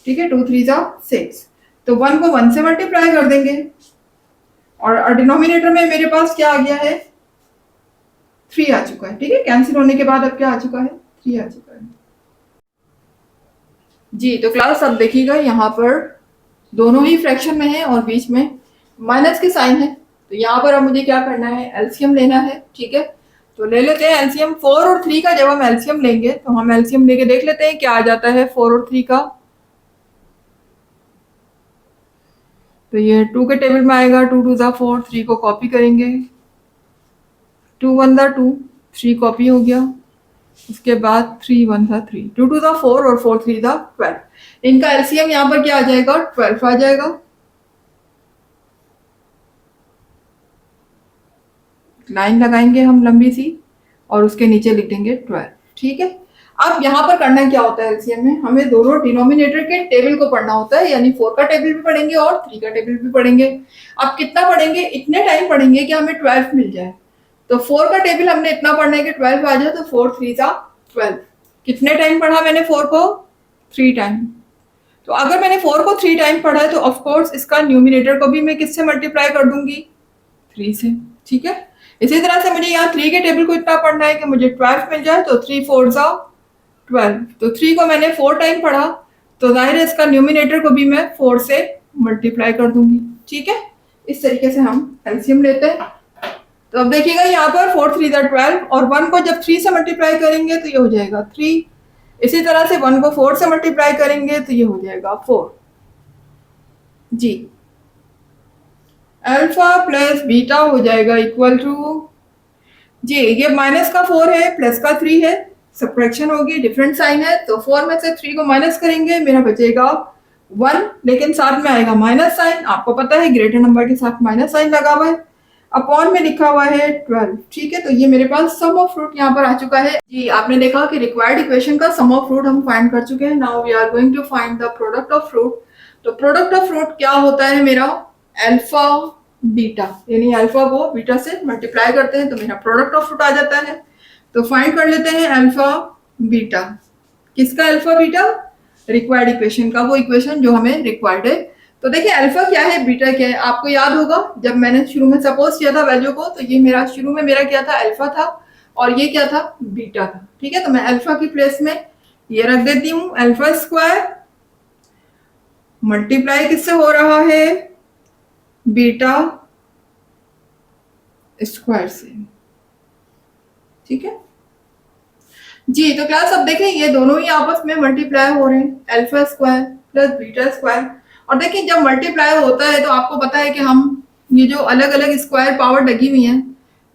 ठीक है, 2 3 सा 6, तो 1 को 1 से मल्टीप्लाई कर देंगे, और डिनोमिनेटर में मेरे पास क्या आ गया है 3 आ चुका है, ठीक है, कैंसिल होने के बाद अब क्या आ चुका है 3 आ चुका है। जी तो क्लास अब देखिएगा यहाँ पर दोनों ही फ्रैक्शन में है और बीच में माइनस के साइन है, तो यहाँ पर अब मुझे क्या करना है एलसीएम लेना है, ठीक है, तो ले लेते हैं एलसीएम 4 और 3 का। जब हम एलसीएम लेंगे तो हम एलसीएम लेके देख लेते हैं क्या आ जाता है 4 और 3 का, तो ये 2 के टेबल में आएगा 2 2 सा 4, 3 को कॉपी करेंगे, 2 1 सा 2, 3 कॉपी हो गया, उसके बाद 3 1 सा 3, 2 2 सा 4 और 4 3 सा 12, इनका एलसीएम यहाँ पर क्या आ जाएगा 12 आ जाएगा। लाइन लगाएंगे हम लंबी सी और उसके नीचे लिख देंगे 12, ठीक है। अब यहाँ पर करना क्या होता है एलसीएम में, हमें दोनों डिनोमिनेटर के टेबल को पढ़ना होता है, यानी 4 का टेबल भी पढ़ेंगे और 3 का टेबल भी पढ़ेंगे। अब कितना पढ़ेंगे, इतने टाइम पढ़ेंगे कि हमें 12 मिल जाए, तो 4 का टेबल हमने इतना पढ़ना है कि 12 आ जाए, तो 4 3 सा 12, कितने टाइम पढ़ा मैंने 4 को 3 टाइम, तो अगर मैंने 4 को 3 टाइम पढ़ा है तो ऑफकोर्स इसका न्यूमिनेटर को भी मैं किससे मल्टीप्लाई कर दूंगी 3 से, ठीक है। इसी तरह से मुझे यहाँ 3 के टेबल को इतना पढ़ना है कि मुझे 12 मिल जाए, तो 3 4 सा 12, तो 3 को मैंने 4 टाइम पढ़ा, तो जाहिर है इसका न्यूमिनेटर को भी मैं 4 से मल्टीप्लाई कर दूंगी, ठीक है। इस तरीके से हम एलसीएम लेते हैं। तो अब देखिएगा यहाँ पर 4 3 सा 12, और 1 को जब 3 से मल्टीप्लाई करेंगे तो ये हो जाएगा 3, इसी तरह से 1 को 4 से मल्टीप्लाई करेंगे तो ये हो जाएगा 4। जी अल्फा प्लस बीटा हो जाएगा इक्वल टू, जी ये माइनस का 4 है प्लस का 3 है, सब्ट्रैक्शन होगी, डिफरेंट साइन है, तो 4 में से 3 को माइनस करेंगे, मेरा बचेगा 1, लेकिन साथ में आएगा माइनस साइन, आपको पता है ग्रेटर नंबर के साथ माइनस साइन लगा हुआ है, अपॉन में लिखा हुआ है 12, ठीक है। तो ये मेरे पास सम ऑफ फ्रूट यहाँ पर आ चुका है। जी आपने देखा कि रिक्वायर्ड इक्वेशन का सम ऑफ फ्रूट हम फाइंड कर चुके हैं। Now we are going to find the product of root. तो प्रोडक्ट ऑफ फ्रूट क्या होता है मेरा, अल्फा बीटा, यानी अल्फा को बीटा से मल्टीप्लाई करते हैं तो मेरा प्रोडक्ट ऑफ फ्रूट आ जाता है। तो फाइंड कर लेते हैं अल्फा बीटा। किसका अल्फा बीटा, रिक्वायर्ड इक्वेशन का, वो इक्वेशन जो हमें रिक्वायर्ड है। तो देखिए अल्फा क्या है बीटा क्या है, आपको याद होगा जब मैंने शुरू में सपोज किया था वैल्यू को, तो ये मेरा शुरू में मेरा क्या था, अल्फा था और ये क्या था, बीटा था। ठीक है, तो मैं अल्फा की प्लेस में ये रख देती हूँ, अल्फा स्क्वायर मल्टीप्लाई किससे हो रहा है, बीटा स्क्वायर से। ठीक है जी। तो क्लास अब देखें ये दोनों ही आपस में मल्टीप्लाई हो रहे हैं, alpha square plus beta square. और देखिए जब मल्टीप्लाई होता है तो आपको पता है कि हम ये जो अलग अलग स्क्वायर पावर लगी हुई है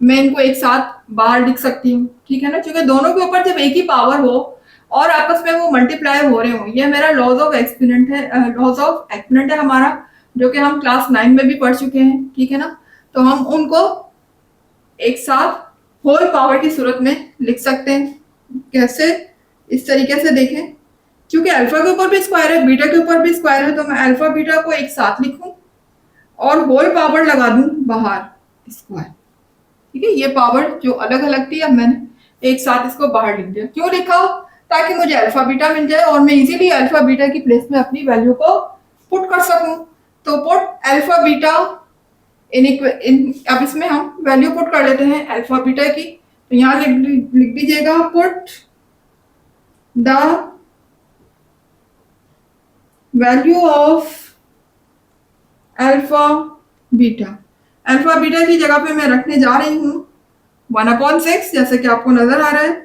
मैं इनको एक साथ बाहर लिख सकती हूँ। ठीक है ना, क्योंकि दोनों के ऊपर जब एक ही पावर हो और आपस में वो मल्टीप्लाई हो रहे हो, ये मेरा लॉज ऑफ एक्सपोनेंट है, लॉज ऑफ एक्सपोनेंट है हमारा, जो कि हम क्लास 9 में भी पढ़ चुके हैं। ठीक है ना, तो हम उनको एक साथ होल पावर की सूरत में लिख सकते हैं। कैसे, इस तरीके से देखें, क्योंकि अल्फा के ऊपर भी स्क्वायर है बीटा के ऊपर भी स्क्वायर है, तो मैं अल्फा बीटा को एक साथ लिखूं और होल पावर लगा दूं बाहर स्क्वायर। ठीक है, ये पावर जो अलग अलग थी अब मैंने एक साथ इसको बाहर लिख दिया। क्यों लिखा, ताकि मुझे अल्फा बीटा मिल जाए और मैं इजीली अल्फा बीटा की प्लेस में अपनी वैल्यू को पुट कर सकूं। तो पुट अल्फा बीटा अब इसमें हम वैल्यू पुट कर लेते हैं अल्फा बीटा की। तो यहाँ लिख दीजिएगा put the value of alpha beta. Alpha beta की जगह पे मैं रखने जा रही हूं 1/6, जैसे कि आपको नजर आ रहा है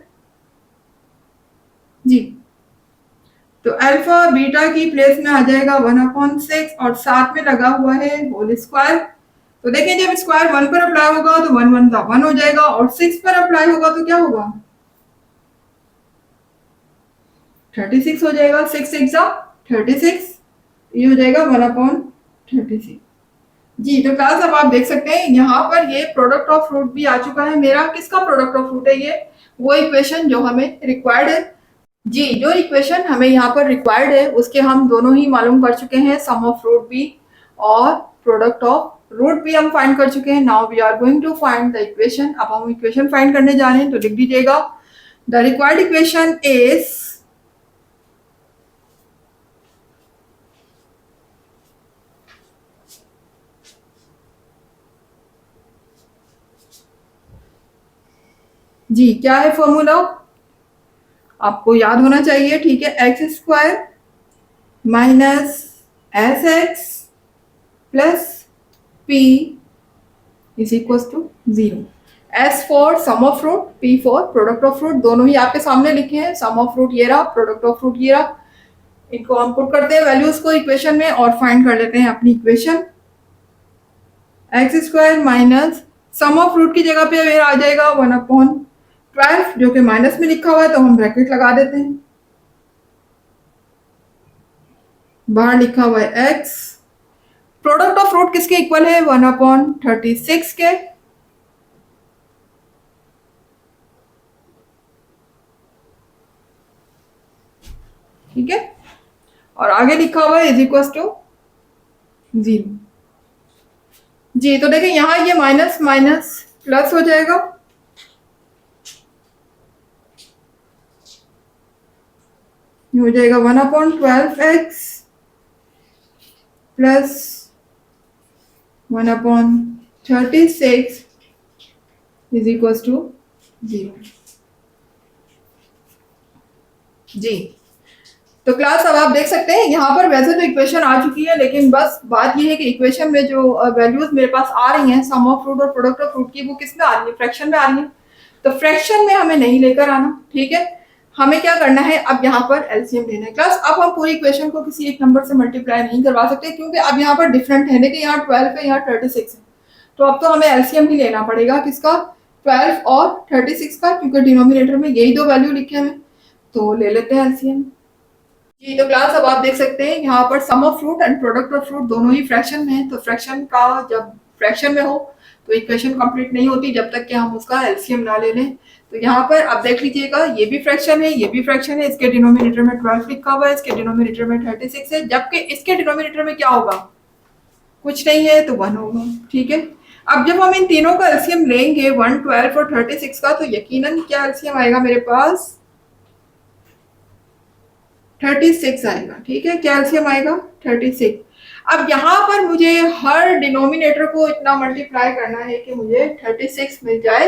जी। तो अल्फा बीटा की प्लेस में आ जाएगा 1/6 और साथ में लगा हुआ है होल स्क्वायर। तो देखिए जब स्क्वायर 1 पर अप्लाई होगा तो 1 1 का 1 हो जाएगा और 6 पर अप्लाई होगा तो क्या होगा, 36 हो जाएगा। 6 6 36, ये हो जाएगा 1/36 जी। तो क्लास अब आप देख सकते हैं यहाँ पर ये प्रोडक्ट ऑफ फ्रूट भी आ चुका है मेरा। किसका प्रोडक्ट ऑफ फ्रूट है, ये वो इक्वेशन जो हमें रिक्वायर्ड है जी। जो इक्वेशन हमें यहाँ पर रिक्वायर्ड है उसके हम दोनों ही मालूम कर चुके हैं, सम ऑफ रूट बी और प्रोडक्ट ऑफ रूट बी हम फाइंड कर चुके हैं। Now we are going to find the equation. अब हम इक्वेशन फाइंड करने जा रहे हैं, तो लिख दीजिएगा द रिक्वायर्ड इक्वेशन इज जी। क्या है फॉर्मूला, आपको याद होना चाहिए। ठीक है, x square minus s x plus p is equal to 0। S for sum of root, p for product of fruit, दोनों ही आपके सामने लिखे हैं। सम ऑफ फ्रूट ये रहा, प्रोडक्ट ऑफ फ्रूट ये रहा। इनको हम पुट करते हैं वैल्यूज को इक्वेशन में और फाइंड कर लेते हैं अपनी equation. X square minus sum of fruit की जगह पे मेरा आ जाएगा 1/12, जो कि माइनस में लिखा हुआ है तो हम ब्रैकेट लगा देते हैं। बाहर लिखा हुआ है x, प्रोडक्ट ऑफ फ्रूट किसके इक्वल है, 1/36 के। ठीक है, और आगे लिखा हुआ है इज इक्वल टू 0 जी। तो देखिए यहां ये माइनस माइनस प्लस हो जाएगा, ये हो जाएगा 1/12x plus 1/36 is equal to 0 जी। तो क्लास अब आप देख सकते हैं यहाँ पर वैसे तो इक्वेशन आ चुकी है, लेकिन बस बात ये है कि इक्वेशन में जो वैल्यूज मेरे पास आ रही हैं सम ऑफ फ्रूट और प्रोडक्ट ऑफ फ्रूट की, वो किस में आ रही है, फ्रैक्शन में आ रही है। तो फ्रैक्शन में हमें नहीं लेकर आना। ठीक है, हमें क्या करना है, अब यहाँ पर एलसीएम लेना है। क्लास अब हम पूरी इक्वेशन को किसी एक नंबर से मल्टीप्लाई नहीं करवा सकते, क्योंकि अब यहाँ पर डिफरेंट है, देखिए यहाँ 12 है, यहाँ 36 है। तो अब तो हमें एलसीएम ही लेना पड़ेगा, किसका, 12 और 36 का, क्योंकि डिनोमिनेटर में यही दो वैल्यू लिखे हैं। तो ले लेते हैं एलसीएम जी। तो क्लास अब आप देख सकते हैं यहाँ पर sum of fruit and product of fruit दोनों ही फ्रैक्शन में है। तो फ्रैक्शन का जब फ्रैक्शन में हो तो इक्वेशन कंप्लीट नहीं होती जब तक कि हम उसका एलसीएम ना ले लें। तो यहाँ पर आप देख लीजिएगा, ये भी फ्रैक्शन है, ये भी फ्रैक्शन है, इसके डिनोमिनेटर में 12 लिखा हुआ है, इसके डिनोमिनेटर में 36 है, जबकि इसके डिनोमिनेटर में क्या होगा, कुछ नहीं है, तो 1 होगा। ठीक है, अब जब हम इन तीनों का एलसीएम लेंगे 1, 12 और 36 का, तो यकीनन क्या एलसीएम आएगा मेरे पास, 36 आएगा। ठीक है, क्या एलसीएम आएगा, 36। अब यहाँ पर मुझे हर डिनोमिनेटर को इतना मल्टीप्लाई करना है कि मुझे 36 मिल जाए,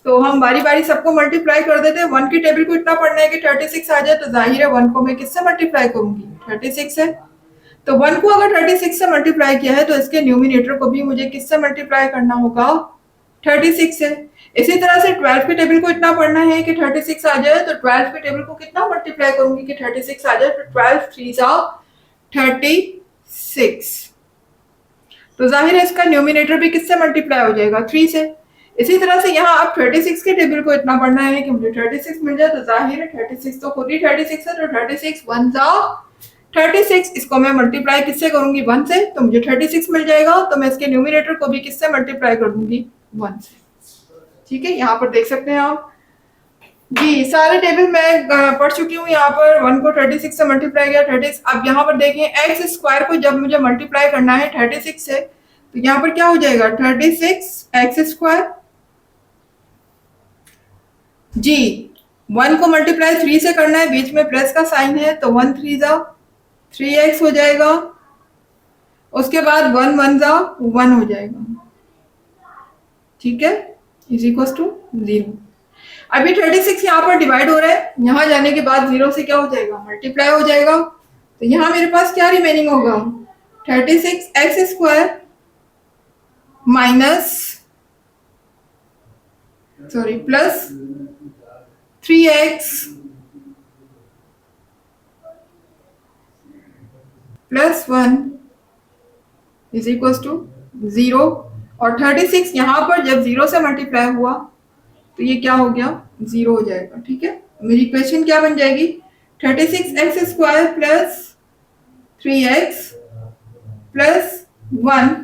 तो हम बारी बारी सबको मल्टीप्लाई कर देते हैं। 1 की टेबल को इतना पढ़ना है कि 36 आ जाए, तो जाहिर है 1 को मैं किससे मल्टीप्लाई करूंगी, 36 है। तो 1 को अगर 36 से मल्टीप्लाई किया है, तो इसके न्यूमिनेटर को भी मुझे किससे मल्टीप्लाई करना होगा, 36 से। इसी तरह से 12 की टेबल को इतना पढ़ना है कि 36 आ जाए, तो 12 की टेबल को कितना मल्टीप्लाई करूंगी कि 36 आ जाए, तो 12 3 जा 36। तो जाहिर है इसका न्यूमिनेटर भी किससे मल्टीप्लाई हो जाएगा, 3 से। इसी तरह से यहाँ आप 36 के टेबल को इतना पढ़ना है कि मुझे 36 मिल जाए, तो जाहिर है 36 तो खुद ही 36 है, तो 36 1 जा 36, इसको मैं मल्टीप्लाई किससे करूंगी, 1 से, तो मुझे 36 मिल जाएगा। तो मैं इसके न्यूमिनेटर को भी किससे मल्टीप्लाई कर दूंगी, 1 से। ठीक है, यहाँ पर देख सकते हैं आप जी, सारे टेबल मैं पढ़ चुकी हूँ। यहाँ पर 1 को 36 से मल्टीप्लाई किया 36। अब यहाँ पर देखें, एक्स स्क्वायर को जब मुझे मल्टीप्लाई करना है 36 से, तो यहाँ पर क्या हो जाएगा, 36 एक्स स्क्वायर। जी, 1 को मल्टीप्लाई 3 से करना है, बीच में प्लस का साइन है, तो 1 3 जा 3x हो जाएगा। उसके बाद 1 1 जा 1 हो जाएगा। ठीक है, इज इक्वल टू 0। अभी 36 यहाँ पर डिवाइड हो रहा है, यहाँ जाने के बाद 0 से क्या हो जाएगा, मल्टीप्लाई हो जाएगा। तो यहाँ मेरे पास क्या रिमेनिंग होगा, 36 x square minus plus 3x plus 1 is equal to 0। और 36 यहाँ पर जब 0 से मल्टीप्लाई हुआ, तो ये क्या हो गया, 0 हो जाएगा। ठीक है, मेरी इक्वेशन क्या बन जाएगी, 36 x square plus 3x plus 1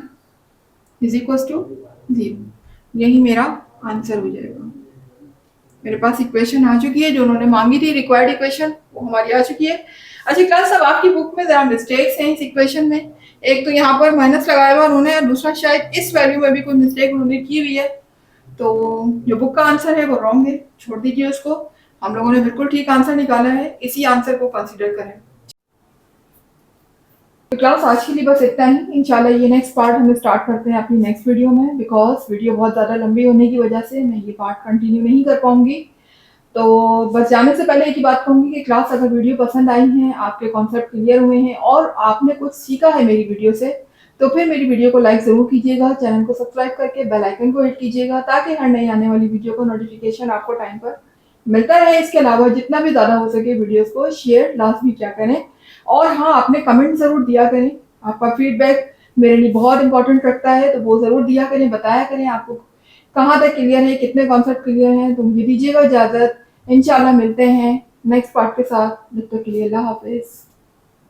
is equal to 0। यही मेरा आंसर हो जाएगा। मेरे पास इक्वेशन आ चुकी है, जो उन्होंने मांगी थी रिक्वायर्ड इक्वेशन, वो हमारी आ चुकी है। अच्छा क्लास, अब आपकी बुक में जरा मिस्टेक्स हैं इस इक्वेशन में। एक तो यहाँ पर माइनस लगाया हुआ उन्होंने, और दूसरा शायद इस वैल्यू में भी कोई मिस्टेक उन्होंने की हुई है। तो जो बुक का आंसर है वो रॉन्ग है, छोड़ दीजिए उसको। हम लोगों ने बिल्कुल ठीक आंसर निकाला है, इसी आंसर को कंसीडर करें। तो क्लास आज के लिए बस इतना ही। इंशाल्लाह ये नेक्स्ट पार्ट हम स्टार्ट करते हैं अपनी नेक्स्ट वीडियो में, बिकॉज वीडियो बहुत ज़्यादा लंबी होने की वजह से मैं ये पार्ट कंटिन्यू नहीं कर पाऊंगी। तो बस जाने से पहले एक ही बात कहूँगी कि क्लास अगर वीडियो पसंद आई है, आपके कॉन्सेप्ट क्लियर हुए हैं और आपने कुछ सीखा है मेरी वीडियो से, तो फिर मेरी वीडियो को लाइक ज़रूर कीजिएगा, चैनल को सब्सक्राइब करके बेल आइकन को हिट कीजिएगा, ताकि हर नई आने वाली वीडियो को नोटिफिकेशन आपको टाइम पर मिलता रहे। इसके अलावा जितना भी ज़्यादा हो सके वीडियोस को शेयर लाजमी क्या करें, और हाँ, अपने कमेंट ज़रूर दिया करें। आपका फीडबैक मेरे लिए बहुत इंपॉर्टेंट रखता है, तो वो ज़रूर दिया करें, बताया करें आपको कहाँ तक क्लियर है, कितने कॉन्सेप्ट क्लियर हैं। तो मुझे दीजिएगा इजाज़त, इंशाल्लाह मिलते हैं नेक्स्ट पार्ट के साथ। जब तक के लिए अल्लाह हाफिज़।